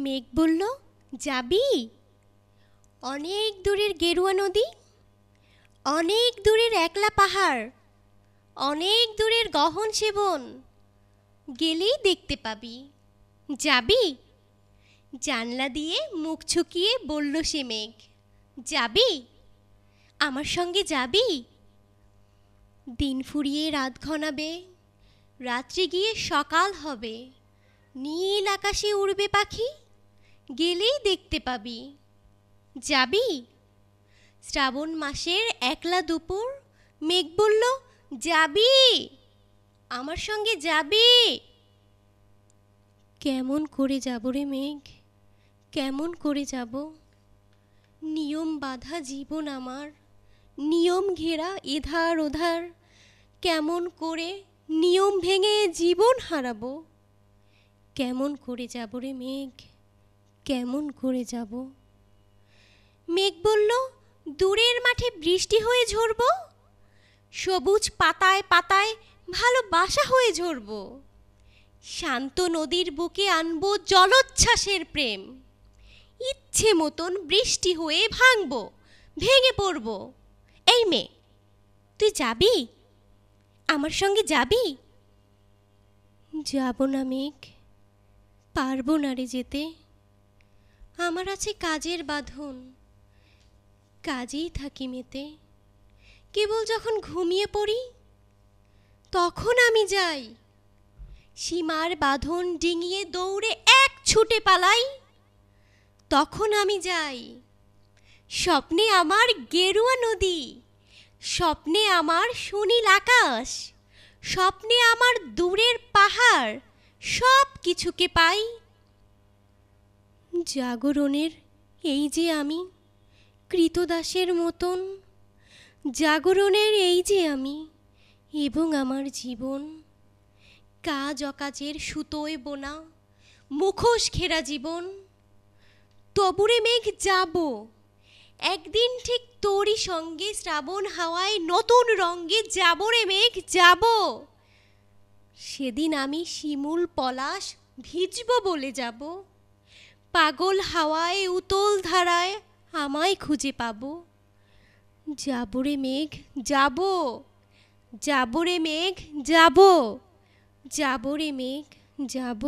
মেঘ বলল, যাবি? অনেক দূরের গেরুয়া নদী, অনেক দূরের একলা পাহাড়, অনেক দূরের গহন সেবন, গেলেই দেখতে পাবি। যাবি? জানলা দিয়ে মুখ ছুকিয়ে বলল সে মেঘ, যাবি? আমার সঙ্গে যাবি? দিন ফুরিয়ে রাত ঘনাবে, রাত্রি গিয়ে সকাল হবে, নীল আকাশে উড়বে পাখি, গেলেই দেখতে পাবি। যাবি? শ্রাবণ মাসের একলা দুপুর, মেঘ বলল, যাবি? আমার সঙ্গে যাবি? কেমন করে যাব রে মেঘ, কেমন করে যাব? নিয়ম বাঁধা জীবন আমার, নিয়ম ঘেরা এধার ওধার, কেমন করে নিয়ম ভেঙে জীবন হারাবো? কেমন করে যাব রে মেঘ, কেমন করে যাব? মেঘ বলল, দূরের মাঠে বৃষ্টি হয়ে ঝরব, সবুজ পাতায় পাতায় ভালোবাসা হয়ে ঝরব, শান্ত নদীর বুকে আনবো জলোচ্ছ্বাসের প্রেম, ইচ্ছে মতন বৃষ্টি হয়ে ভাঙবো, ভেঙে পড়ব। এই মেয়ে, তুই যাবি? আমার সঙ্গে যাবি? যাব না মেঘ, পারবো না রে যেতে, আমার আছে কাজের বাঁধন, কাজেই থাকি মেতে, কেবল যখন ঘুমিয়ে পড়ি তখন আমি যাই, সীমার বাঁধন ডিঙিয়ে দৌড়ে এক ছুটে পালাই, তখন আমি যাই। স্বপ্নে আমার গেরুয়া নদী, স্বপ্নে আমার সুনীল আকাশ, স্বপ্নে আমার দূরের পাহাড়, সব কিছুকে পাই। জাগরণের এই যে আমি কৃতদাসের মতন, জাগরণের এই যে আমি এবং আমার জীবন, কাজ অকাজের সুতোয় বোনা মুখোশ ঘেরা জীবন। তবুরে মেঘ যাব, একদিন ঠিক তোরই সঙ্গে শ্রাবণ হাওয়ায় নতুন রঙ্গে যাব রে মেঘ, যাব। সেদিন আমি শিমুল পলাশ ভিজব বলে যাব, পাগল হাওয়ায় উতল ধারায় আমায় খুঁজে পাবো। যাব রে মেঘ, যাব, যাব রে মেঘ, যাব, যাব রে মেঘ, যাব।